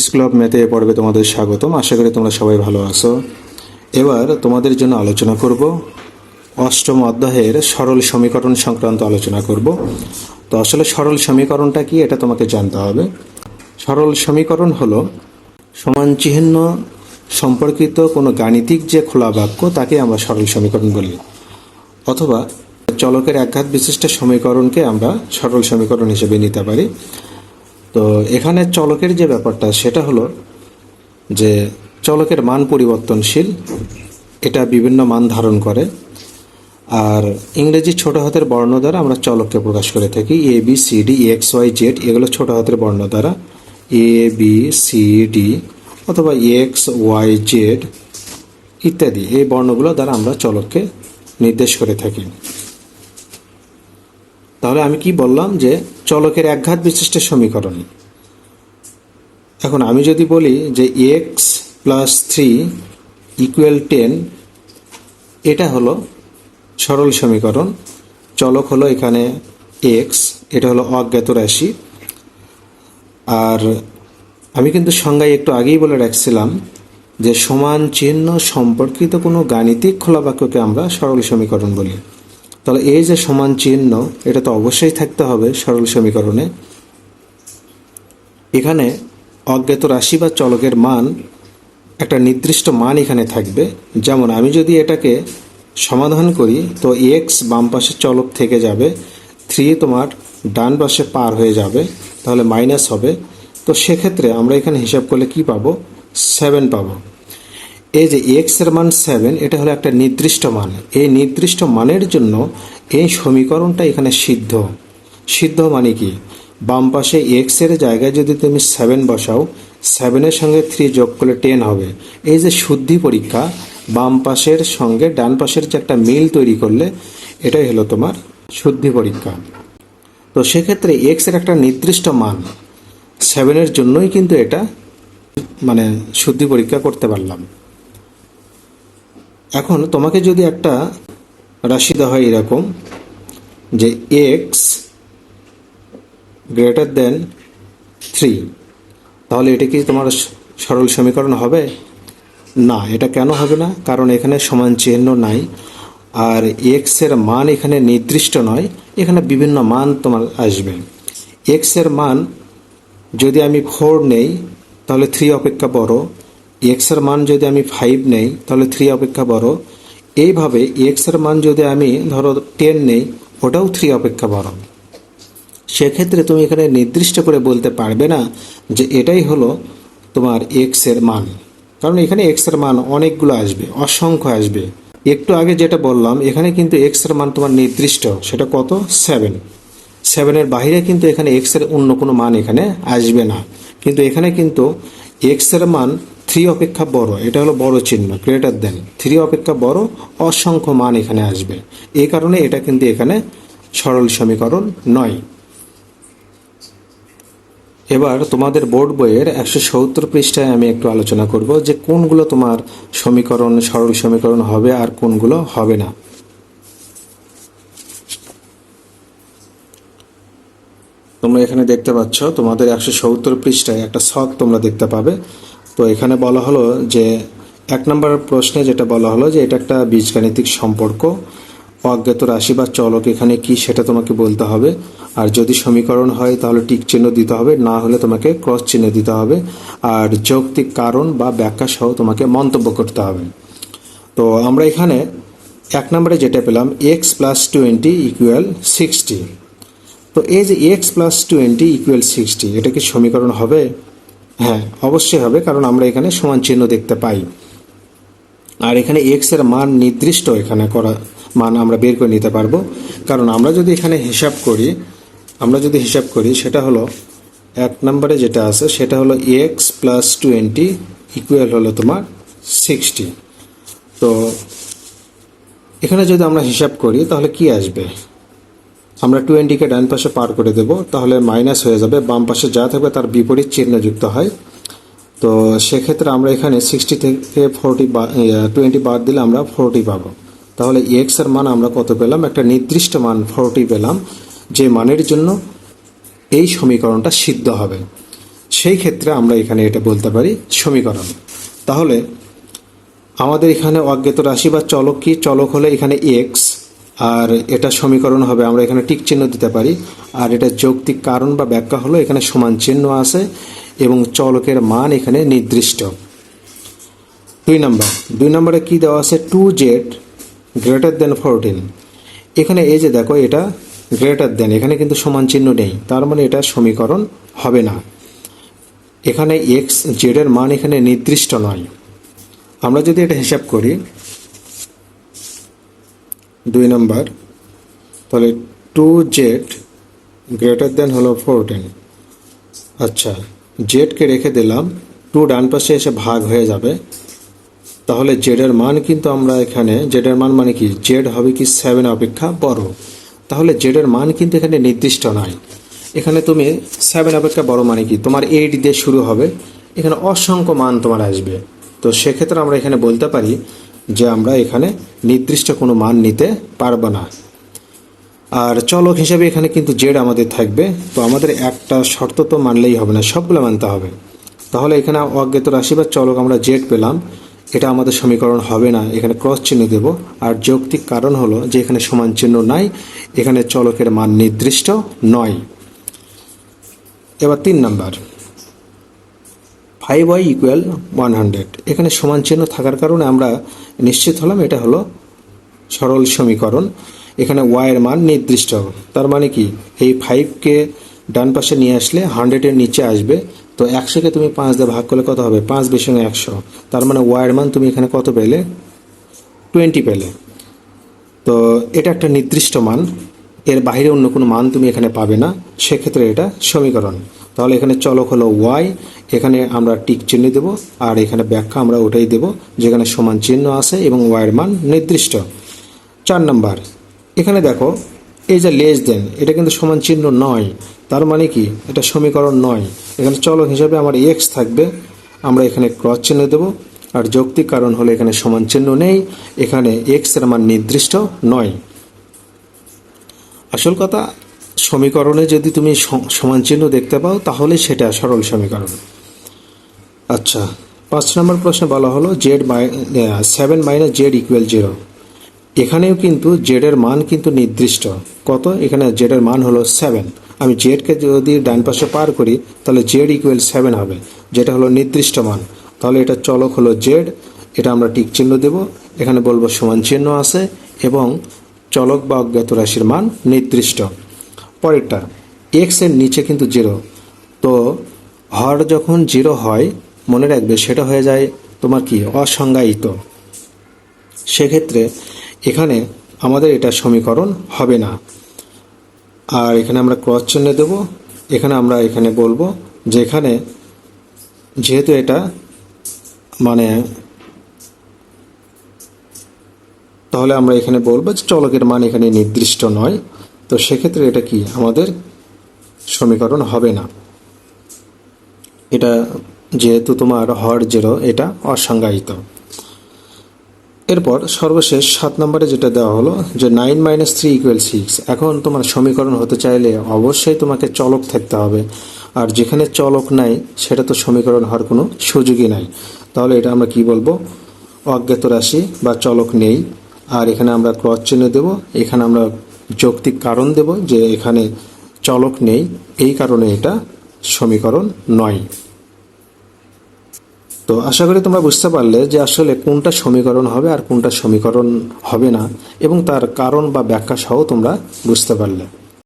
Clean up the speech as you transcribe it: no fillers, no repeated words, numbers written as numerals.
School of ম্যাথে পড়বে তোমাদের স্বাগতম। আশা করি তোমরা সবাই ভালো আছো। এবার তোমাদের জন্য আলোচনা করব অষ্টম অধ্যায়ের সরল সমীকরণ সংক্রান্ত আলোচনা করব। তো আসলে সরল সমীকরণটা কি এটা তোমাকে জানতে হবে। সরল সমীকরণ হলো সমান চিহ্ন সম্পর্কিত কোনো গাণিতিক যে খোলা বাক্য তাকে আমরা সরল সমীকরণ বলি, অথবা চলকের একঘাত বিশিষ্ট সমীকরণকে আমরা সরল সমীকরণ হিসেবে নিতে পারি। তো এখানে চলকের যে ব্যাপারটা সেটা হলো যে চলকের মান পরিবর্তনশীল, এটা বিভিন্ন মান ধারণ করে। আর ইংরেজি ছোট হাতের বর্ণ দ্বারা আমরা চলককে প্রকাশ করে থাকি। A B C D X Y Z এগুলো ছোট হাতের বর্ণ দ্বারা, এ বি সি ডি অথবা এক্স ওয়াই জেড ইত্যাদি এই বর্ণগুলো দ্বারা আমরা চলককে নির্দেশ করে থাকি। তাহলে আমি কি বললাম যে চলকের একঘাত বিশিষ্ট সমীকরণ। এখন আমি যদি বলি যে এক্স প্লাস 3 ইকুয়াল 10, এটা হলো সরল সমীকরণ। চলক হলো এখানে এক্স, এটা হলো অজ্ঞাত রাশি। আর আমি কিন্তু সংজ্ঞায় একটু আগেই বলে রাখছিলাম যে সমান চিহ্ন সম্পর্কিত কোনো গাণিতিক খোলা বাক্যকে আমরা সরল সমীকরণ বলি। তাহলে এই যে সমান চিহ্ন, এটা তো অবশ্যই থাকতে হবে সরল সমীকরণে। এখানে অজ্ঞাত রাশি বা চলকের মান, একটা নির্দিষ্ট মান এখানে থাকবে। যেমন আমি যদি এটাকে সমাধান করি তো এক্স বাম পাশে চলক থেকে যাবে, 3 তোমার ডান পাশে পার হয়ে যাবে, তাহলে মাইনাস হবে। তো সেক্ষেত্রে আমরা এখানে হিসাব করলে কি পাবো? 7 পাবো। এই যে এক্স এর মান 7, এটা হলো একটা নির্দিষ্ট মান। এই নির্দিষ্ট মানের জন্য এই সমীকরণটা এখানে সিদ্ধ। সিদ্ধ মানে কি? বাম পাশে এক্স এর জায়গায় যদি তুমি 7 বসাও, 7-এর সঙ্গে 3 যোগ করলে 10 হবে। এই যে শুদ্ধি পরীক্ষা, বাম পাশের সঙ্গে ডান পাশের যে একটা মিল তৈরি করলে এটাই হলো তোমার শুদ্ধি পরীক্ষা। তো সেক্ষেত্রে এক্স এর একটা নির্দিষ্ট মান 7-এর জন্যই কিন্তু এটা মানে শুদ্ধি পরীক্ষা করতে পারলাম। এখন তোমাকে যদি একটা রাশি দেওয়া হয় এরকম যে এক্স গ্রেটার দেন 3, তাহলে এটা কি তোমার সরল সমীকরণ হবে? না, এটা কেন হবে না? কারণ এখানে সমান চিহ্ন নাই, আর এক্স এর মান এখানে নির্দিষ্ট নয়, এখানে বিভিন্ন মান তোমার আসবে। এক্স এর মান যদি আমি 4 নেই তাহলে 3 অপেক্ষা বড়, এক্স এর মান যদি আমি 5 নেই তাহলে 3 অপেক্ষা বড়। এইভাবে এক্স এর মান যদি আমি ধরো 10 নেই, ওটাও 3 অপেক্ষা বড়। সেক্ষেত্রে তুমি এখানে নির্দিষ্ট করে বলতে পারবে না যে এটাই হলো তোমার এক্স এর মান, কারণ এখানে এক্স এর মান অনেকগুলো আসবে, অসংখ্য আসবে। একটু আগে যেটা বললাম, এখানে কিন্তু এক্স এর মান তোমার নির্দিষ্ট, সেটা কত? 7-এর বাইরে কিন্তু এখানে এক্স এর অন্য কোনো মান এখানে আসবে না। কিন্তু এখানে কিন্তু এক্স এর মান 3 অপেক্ষা বড়, এটা হলো বড় চিহ্ন, গ্রেটার দেন 3 অপেক্ষা বড়, অসংখ্য মান এখানে আসবে। এই কারণে এটা কিন্তু এখানে সরল সমীকরণ নয়। এবার তোমাদের বোর্ড বইয়ের 170 পৃষ্ঠায় আমি একটু আলোচনা করব যে কোনগুলো তোমার সমীকরণ সরল সমীকরণ হবে আর কোনগুলো হবে না। তোমরা এখানে দেখতে পাচ্ছ তোমাদের 170 পৃষ্ঠায় একটা ছক তোমরা দেখতে পাবে। তো এখানে বলা হলো যে 1 নম্বর প্রশ্নে যেটা বলা হলো যে এটা একটা বীজগাণিতিক সম্পর্ক, অজ্ঞাত রাশি বা চলক এখানে কি সেটা তোমাকে বলতে হবে। আর যদি সমীকরণ হয় তাহলে টিক চিহ্ন দিতে হবে, না হলে তোমাকে ক্রস চিহ্ন দিতে হবে। আর যৌক্তিক কারণ বা ব্যাখ্যা সহ তোমাকে মন্তব্য করতে হবে। তো আমরা এখানে 1 নম্বরে যেটা পেলাম এক্স প্লাস 20 ইকুয়াল 60। তো এই যে এক্স প্লাস 20 ইকুয়াল 60, এটা কি সমীকরণ হবে? হ্যাঁ, অবশ্যই হবে, কারণ আমরা এখানে সমান চিহ্ন দেখতে পাই। আর এখানে এক্স এর মান নির্দিষ্ট, এখানে করা মান আমরা বের করে নিতে পারবো। কারণ আমরা যদি এখানে হিসাব করি সেটা হলো 1 নম্বরে যেটা আছে সেটা হলো এক্স প্লাস 20 ইকুয়াল হলো তোমার 60। তো এখানে যদি আমরা হিসাব করি তাহলে কি আসবে? আমরা 20-কে ডান পাশে পার করে দেব, তাহলে মাইনাস হয়ে যাবে, বাম পাশে যা থাকবে তার বিপরীত চিহ্ন যুক্ত হয়। তো সেক্ষেত্রে আমরা এখানে 60 থেকে 20 বাদ দিলে আমরা 40 পাবো। তাহলে এক্স এর মান আমরা কত পেলাম? একটা নির্দিষ্ট মান 40 পেলাম, যে মানের জন্য এই সমীকরণটা সিদ্ধ হবে। সেই ক্ষেত্রে আমরা এখানে এটা বলতে পারি সমীকরণ। তাহলে আমাদের এখানে অজ্ঞাত রাশি বা চলক কি? চলক হলে এখানে এক্স, আর এটা সমীকরণ হবে, আমরা এখানে টিক চিহ্ন দিতে পারি। আর এটা যৌক্তিক কারণ বা ব্যাখ্যা হলো এখানে সমান চিহ্ন আছে এবং চলকের মান এখানে নির্দিষ্ট। 2 নম্বরে কি দেওয়া আছে? 2z greater than 14। এখানে এই যে দেখো, এটা গ্রেটার দেন, এখানে কিন্তু সমান চিহ্ন নেই, তার মানে এটা সমীকরণ হবে না। এখানে এক্স জেডের মান এখানে নির্দিষ্ট নয়। আমরা যদি এটা হিসাব করি 2 নম্বর, তাহলে 2z গ্রেটার দেন হলো 14। আচ্ছা, জেডকে রেখে দিলাম, 2 ডান পাশে এসে ভাগ হয়ে যাবে। তাহলে জেডের মান কিন্তু আমরা এখানে, জেডের মান মানে কি? জেড হবে কি 7 অপেক্ষা বড়। তাহলে জেডের মান কিন্তু এখানে নির্দিষ্ট নয়। এখানে তুমি 7 অপেক্ষা বড় মানে কি? তোমার 8 দিয়ে শুরু হবে, এখানে অসংখ্য মান তোমার আসবে। তো সেক্ষেত্রে আমরা এখানে বলতে পারি যে আমরা এখানে নির্দিষ্ট কোনো মান নিতে পারবো না। আর চলক হিসেবে এখানে কিন্তু জেড আমাদের থাকবে। তো আমাদের একটা শর্ত তো মানলেই হবে না, সবগুলো মানতে হবে। তাহলে এখানে অজ্ঞাত রাশি বা চলক আমরা জেড পেলাম, এটা আমাদের সমীকরণ হবে না, এখানে ক্রস চিহ্ন দেব। আর যৌক্তিক কারণ হলো যে এখানে সমান চিহ্ন নাই, এখানে চলকের মান নির্দিষ্ট নয়। এবার 3 নাম্বার, 5y ইকুয়াল 100। এখানে সমান চিহ্ন থাকার কারণে আমরা নিশ্চিত হলাম এটা হলো সরল সমীকরণ। এখানে y এর মান নির্দিষ্ট, তার মানে কি? এই 5কে ডান পাশে নিয়ে আসলে 100-এর নিচে আসবে। তো 100-কে তুমি 5 দিয়ে ভাগ করলে কত হবে? 5 বেশি 100, তার মানে y এর মান তুমি এখানে কত পেলে? 20 পেলে। তো এটা একটা নির্দিষ্ট মান, এর বাইরে অন্য কোনো মান তুমি এখানে পাবে না, সেক্ষেত্রে এটা সমীকরণ। তাহলে এখানে চলক হলো y, এখানে আমরা টিক চিহ্ন দেব, আর এখানে ব্যাখ্যা আমরা ওটাই দেব যেখানে সমান চিহ্ন আছে এবং y এর মান নির্দিষ্ট। 4 নাম্বার, এখানে দেখো এই যে লেস দেন, এটা কিন্তু সমান চিহ্ন নয়, তার মানে কি? এটা সমীকরণ নয়। এখানে চলক হিসাবে আমার এক্স থাকবে, আমরা এখানে ক্রস চিহ্ন দেব। আর যৌক্তিক কারণ হলো এখানে সমান চিহ্ন নেই, এখানে এক্স এর মান নির্দিষ্ট নয়। আসল কথা, সমীকরণে যদি তুমি সমান চিহ্ন দেখতে পাও তাহলে সেটা সরল সমীকরণ। আচ্ছা, 5 নম্বর প্রশ্নে বলা হলো 7 মাইনাস জেড ইকুয়াল 0। এখানেও কিন্তু জেড এর মান কিন্তু নির্দিষ্ট। কত? এখানে জেড এর মান হলো 7। আমি জেডকে যদি ডান পাশে পার করি তাহলে জেড ইকুয়াল 7 হবে, যেটা হলো নির্দিষ্ট মান। তাহলে এটা চলক হলো জেড, এটা আমরা টিক চিহ্ন দেব, এখানে বলবো সমান চিহ্ন আছে এবং চলক বা অজ্ঞাত রাশির মান নির্দিষ্ট। পরেরটা, এক্স এর নিচে কিন্তু 0। তো হর যখন 0 হয়, মনে রাখবে সেটা হয়ে যায় তোমার কি? অসংজ্ঞায়িত। সেক্ষেত্রে এখানে আমাদের এটা সমীকরণ হবে না। আর এখানে আমরা ক্রস চিহ্ন দেব, এখানে আমরা এখানে বলবো যে এখানে যেহেতু এটা মানে, তাহলে আমরা এখানে বলবো যে চলকের মান এখানে নির্দিষ্ট নয়। তো সেক্ষেত্রে এটা কি? আমাদের সমীকরণ হবে না। এটা যেহেতু তোমার হর 0, এটা অসংজ্ঞায়িত। এরপর সর্বশেষ 7 নম্বরে যেটা দেওয়া হলো যে 9 মাইনাস 3 ইকুয়াল 6। এখন তোমার সমীকরণ হতে চাইলে অবশ্যই তোমাকে চলক থাকতে হবে, আর যেখানে চলক নাই সেটা তো সমীকরণ হওয়ার কোনো সুযোগই নাই। তাহলে এটা আমরা কি বলবো? অজ্ঞাত রাশি বা চলক নেই। আর এখানে আমরা ক্রস চিহ্ন দেব, এখানে আমরা যৌক্তিক কারণ দেব যে এখানে চলক নেই, এই কারণে এটা সমীকরণ নয়। তো আশা করি তোমরা বুঝতে পারলে যে আসলে কোনটা সমীকরণ হবে আর কোনটা সমীকরণ হবে না, এবং তার কারণ বা ব্যাখ্যা সহ তোমরা বুঝতে পারলে।